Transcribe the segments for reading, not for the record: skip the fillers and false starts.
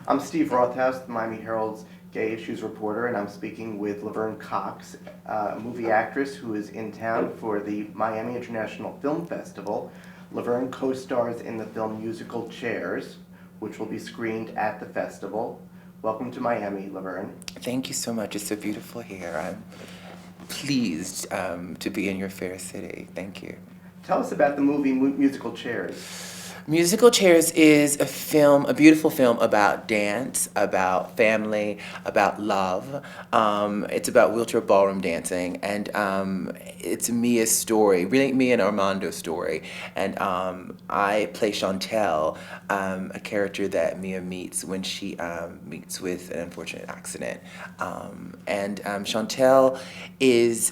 I'm Steve Rothaus, the Miami Herald's gay issues reporter, and I'm speaking with Laverne Cox, a movie actress who is in town for the Miami International Film Festival. Laverne co-stars in the film musical Chairs, which will be screened at the festival. Welcome to Miami, Laverne. Thank you so much. It's so beautiful here. I'm pleased to be in your fair city. Thank you. Tell us about the movie musical Chairs. Musical Chairs is a beautiful film about dance, about family, about love. It's about wheelchair ballroom dancing, and it's Mia's story, really Mia and Armando's story. And I play Chantel, a character that Mia meets when she meets with an unfortunate accident. Chantel is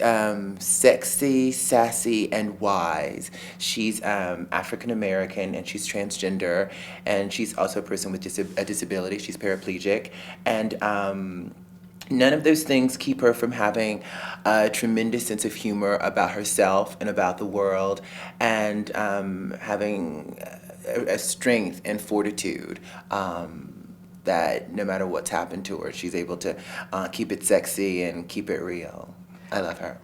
sexy, sassy, and wise. She's African American, and she's transgender, and she's also a person with a disability. She's paraplegic, and none of those things keep her from having a tremendous sense of humor about herself and about the world, and having a strength and fortitude that no matter what's happened to her, she's able to keep it sexy and keep it real. I love her.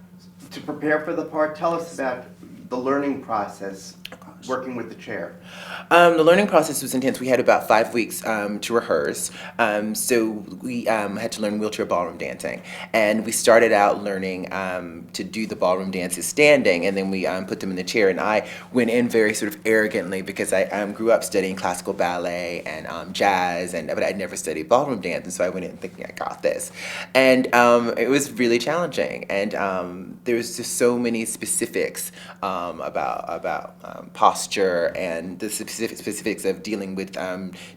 To prepare for the part, tell us about the learning process working with the chair. The learning process was intense. We had about 5 weeks to rehearse. So we had to learn wheelchair ballroom dancing. And we started out learning to do the ballroom dances standing, and then we put them in the chair. And I went in very sort of arrogantly because I grew up studying classical ballet and jazz, but I'd never studied ballroom dance. And so I went in thinking, I got this. And it was really challenging. And there was just so many specifics about posture and the specifics of dealing with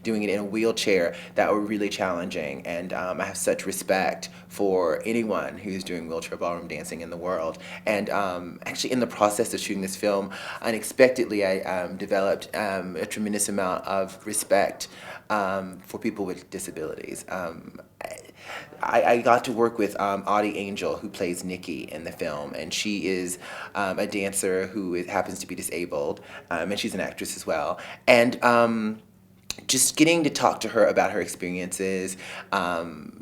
doing it in a wheelchair that were really challenging. And I have such respect for anyone who's doing wheelchair ballroom dancing in the world. And actually in the process of shooting this film, unexpectedly I developed a tremendous amount of respect for people with disabilities. I got to work with Audie Angel, who plays Nikki in the film, and she is a dancer who happens to be disabled, and she's an actress as well. And just getting to talk to her about her experiences,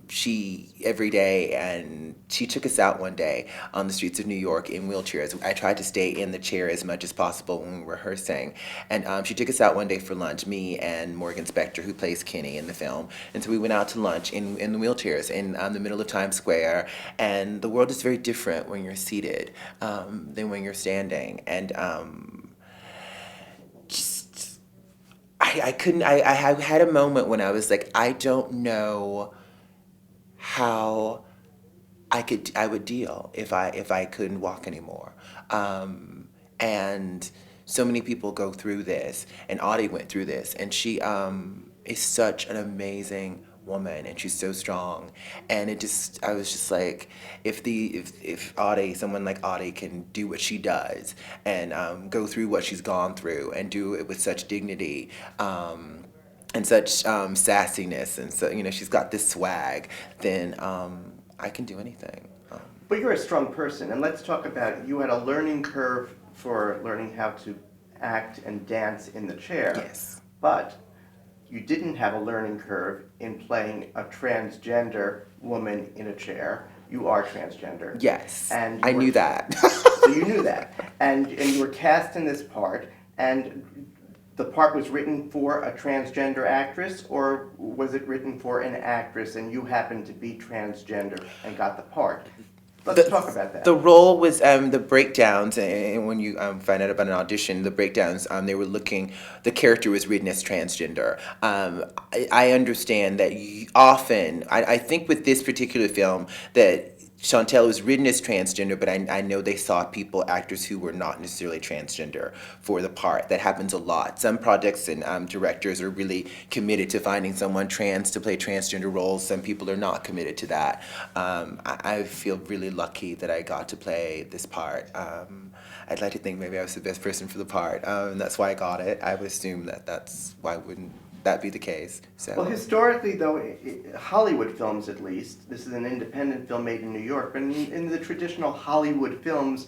she every day, and she took us out one day on the streets of New York in wheelchairs. I tried to stay in the chair as much as possible when we were rehearsing, and she took us out one day for lunch, me and Morgan Spector, who plays Kenny in the film. And so we went out to lunch in the wheelchairs in the middle of Times Square, and the world is very different when you're seated than when you're standing. And I had a moment when I was like, I don't know how I would deal if I couldn't walk anymore. And so many people go through this, and Audie went through this, and she is such an amazing woman, and she's so strong. And I was just like, if someone like Audie can do what she does and go through what she's gone through and do it with such dignity, and such sassiness, and so she's got this swag, then I can do anything. But you're a strong person, and let's talk about, you had a learning curve for learning how to act and dance in the chair. Yes. But you didn't have a learning curve in playing a transgender woman in a chair. You are transgender. Yes, and I knew that. So you knew that. And you were cast in this part, and the part was written for a transgender actress, or was it written for an actress and you happened to be transgender and got the part? Let's talk about that. The role was the breakdowns, and when you find out about an audition, the breakdowns, the character was written as transgender. I understand that often, I think with this particular film, that Chantel was written as transgender, but I know they saw actors who were not necessarily transgender for the part. That happens a lot. Some projects and directors are really committed to finding someone trans to play transgender roles. Some people are not committed to that. I feel really lucky that I got to play this part. I'd like to think maybe I was the best person for the part, and that's why I got it. I would assume that's why wouldn't that be the case. So. Well, historically, though, Hollywood films at least, this is an independent film made in New York, but in the traditional Hollywood films,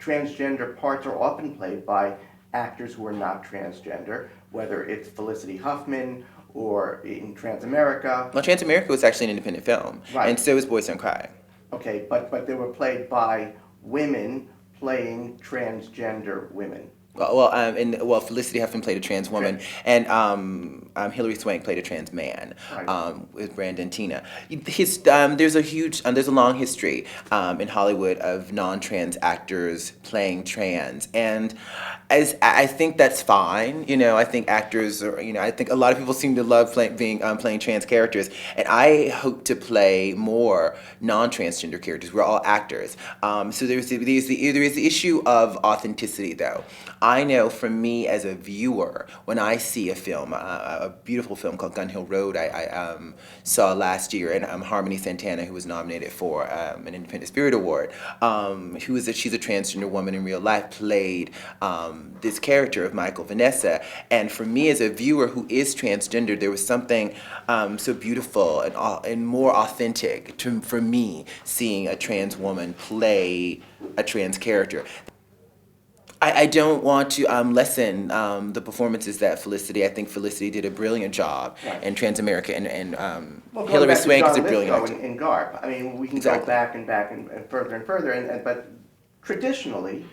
transgender parts are often played by actors who are not transgender, whether it's Felicity Huffman or in Transamerica. Well, Transamerica was actually an independent film, Right. and so is Boys Don't Cry. Okay, but they were played by women playing transgender women. Felicity Huffman played a trans woman, and Hilary Swank played a trans man, Right. with Brandon Tina. There's a long history in Hollywood of non-trans actors playing trans, and as I think that's fine. I think actors are, I think a lot of people seem to love playing trans characters, and I hope to play more non-transgender characters. We're all actors, so there is the issue of authenticity, though. I know for me as a viewer, when I see a film, a beautiful film called Gun Hill Road, I saw last year, and Harmony Santana, who was nominated for an Independent Spirit Award, she's a transgender woman in real life, played this character of Michael Vanessa. And for me as a viewer who is transgender, there was something so beautiful and more authentic for me seeing a trans woman play a trans character. I don't want to lessen the performances that Felicity. I think Felicity did a brilliant job in Transamerica, and Well, going Hilary back to Swank is a John brilliant Lithgow actor. in Garp. I mean, we can Exactly. go back and further and further, but traditionally,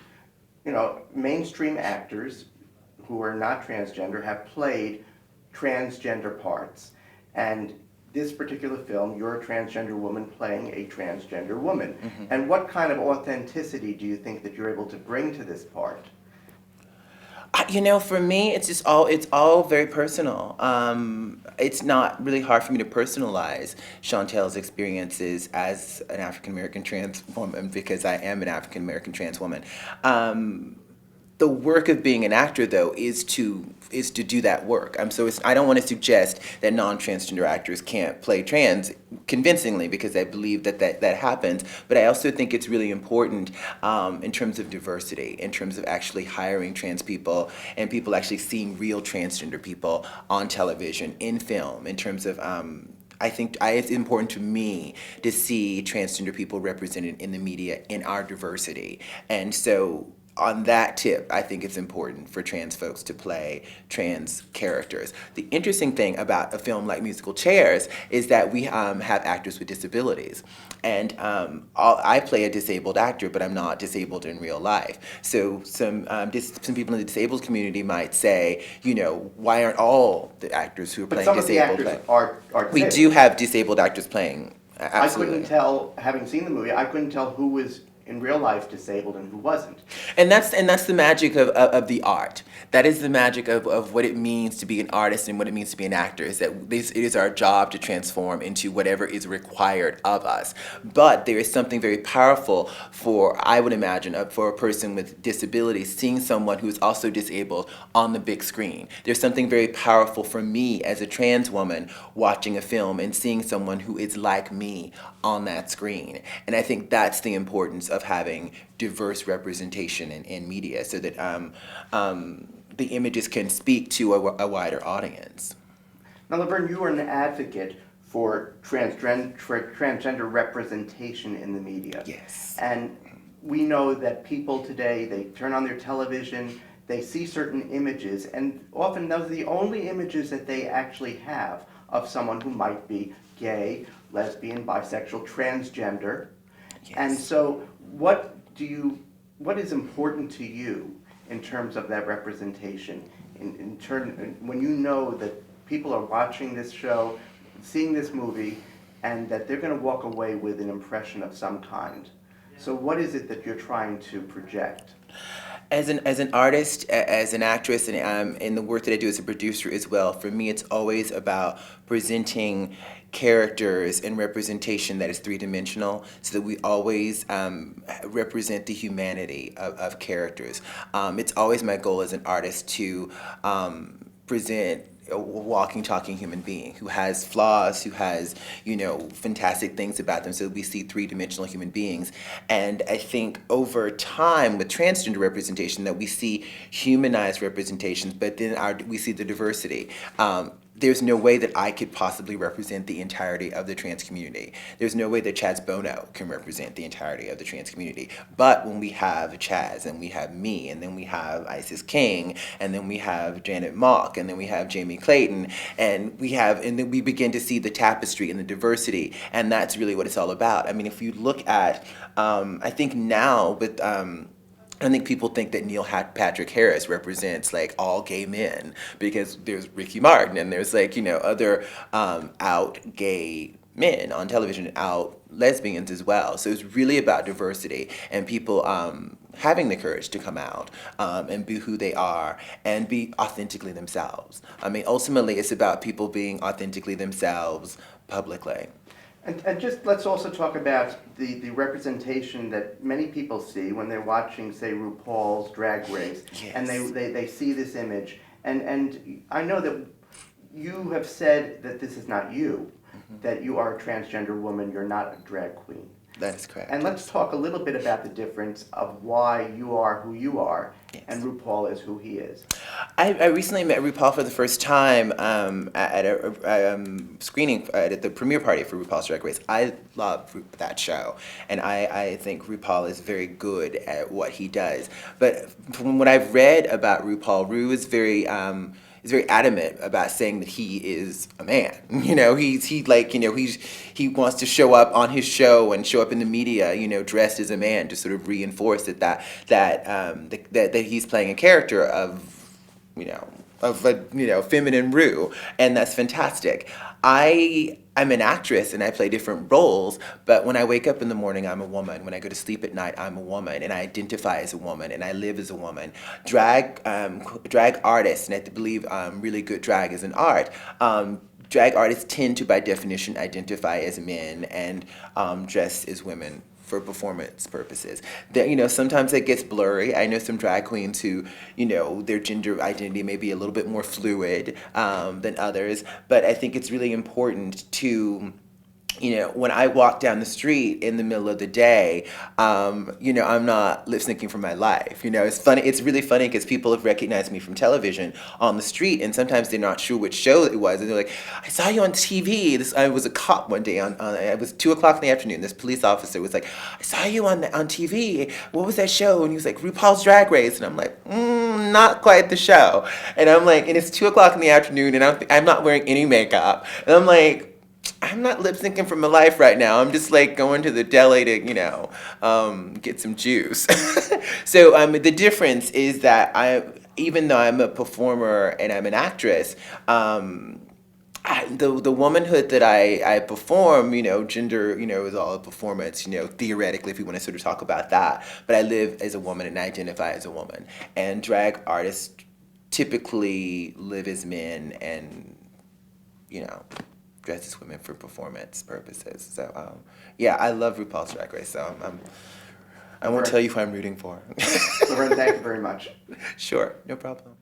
mainstream actors who are not transgender have played transgender parts. And this particular film, you're a transgender woman playing a transgender woman. Mm-hmm. And what kind of authenticity do you think that you're able to bring to this part? For me, it's all very personal. It's not really hard for me to personalize Chantel's experiences as an African American trans woman, because I am an African American trans woman. The work of being an actor, though, is to do that work. I don't want to suggest that non-transgender actors can't play trans convincingly, because I believe that happens. But I also think it's really important in terms of diversity, in terms of actually hiring trans people and people actually seeing real transgender people on television, in film, in terms of I think it's important to me to see transgender people represented in the media in our diversity. And so on that tip, I think it's important for trans folks to play trans characters. The interesting thing about a film like Musical Chairs is that we have actors with disabilities. And I play a disabled actor, but I'm not disabled in real life. So some people in the disabled community might say, why aren't all the actors who are But playing some of the disabled actors play? are We disabled. do have disabled actors playing. I Absolutely. couldn't tell, having seen the movie, I couldn't tell who was in real life disabled and who wasn't. And that's the magic of the art. That is the magic of what it means to be an artist and what it means to be an actor, is that it is our job to transform into whatever is required of us. But there is something very powerful I would imagine, for a person with disabilities, seeing someone who's also disabled on the big screen. There's something very powerful for me as a trans woman watching a film and seeing someone who is like me on that screen. And I think that's the importance of having diverse representation in media, so that the images can speak to a wider audience. Now, Laverne, you are an advocate for transgender representation in the media. Yes. And we know that people today, they turn on their television, they see certain images, and often those are the only images that they actually have of someone who might be gay, lesbian, bisexual, transgender. Yes. And so what is important to you in terms of that representation, when you know that people are watching this show, seeing this movie, and that they're going to walk away with an impression of some kind? So what is it that you're trying to project? As an artist, as an actress, and in the work that I do as a producer as well, for me it's always about presenting characters and representation that is three-dimensional, so that we always represent the humanity of characters. It's always my goal as an artist to present a walking, talking human being who has flaws, who has, fantastic things about them, so we see three-dimensional human beings. And I think over time with transgender representation that we see humanized representations, but then we see the diversity. there's no way that I could possibly represent the entirety of the trans community. There's no way that Chaz Bono can represent the entirety of the trans community. But when we have Chaz, and we have me, and then we have Isis King, and then we have Janet Mock, and then we have Jamie Clayton, and then we begin to see the tapestry and the diversity, and that's really what it's all about. I mean, if you look at, I think now with, I think people think that Neil Patrick Harris represents like all gay men because there's Ricky Martin and there's like, other out gay men on television, out lesbians as well. So it's really about diversity and people having the courage to come out and be who they are and be authentically themselves. I mean, ultimately it's about people being authentically themselves publicly. And just let's also talk about the representation that many people see when they're watching, say, RuPaul's Drag Race, Yes. and they see this image. And I know that you have said that this is not you, that you are a transgender woman, you're not a drag queen. That is correct. And let's talk a little bit about the difference of why you are who you are, yes, and RuPaul is who he is. I recently met RuPaul for the first time at a screening at the premiere party for RuPaul's Drag Race. I love that show, and I think RuPaul is very good at what he does. But from what I've read about RuPaul, Ru is very adamant about saying that he is a man. He wants to show up on his show and show up in the media, dressed as a man to sort of reinforce that he's playing a character of a feminine Ru, and that's fantastic. I'm an actress and I play different roles, but when I wake up in the morning, I'm a woman. When I go to sleep at night, I'm a woman, and I identify as a woman, and I live as a woman. Drag artists, and I believe really good drag is an art, drag artists tend to, by definition, identify as men and dress as women for performance purposes. Sometimes it gets blurry. I know some drag queens who, their gender identity may be a little bit more fluid than others, but I think it's really important to, when I walk down the street in the middle of the day, I'm not lip syncing for my life. It's funny. It's really funny because people have recognized me from television on the street, and sometimes they're not sure which show it was, and they're like, "I saw you on TV." I was a cop one day it was 2:00 in the afternoon. This police officer was like, "I saw you on TV. What was that show?" And he was like, "RuPaul's Drag Race," and I'm like, "Not quite the show." And I'm like, and it's 2:00 in the afternoon, and I'm not wearing any makeup, and I'm like, I'm not lip syncing for my life right now. I'm just like going to the deli to, get some juice. So the difference is that even though I'm a performer and I'm an actress, the womanhood that I perform, gender, is all a performance, theoretically, if we want to sort of talk about that. But I live as a woman and I identify as a woman. And drag artists typically live as men and, dress as women for performance purposes. So, I love RuPaul's Drag Race. So I won't tell you who I'm rooting for. Laverne, thank you very much. Sure, no problem.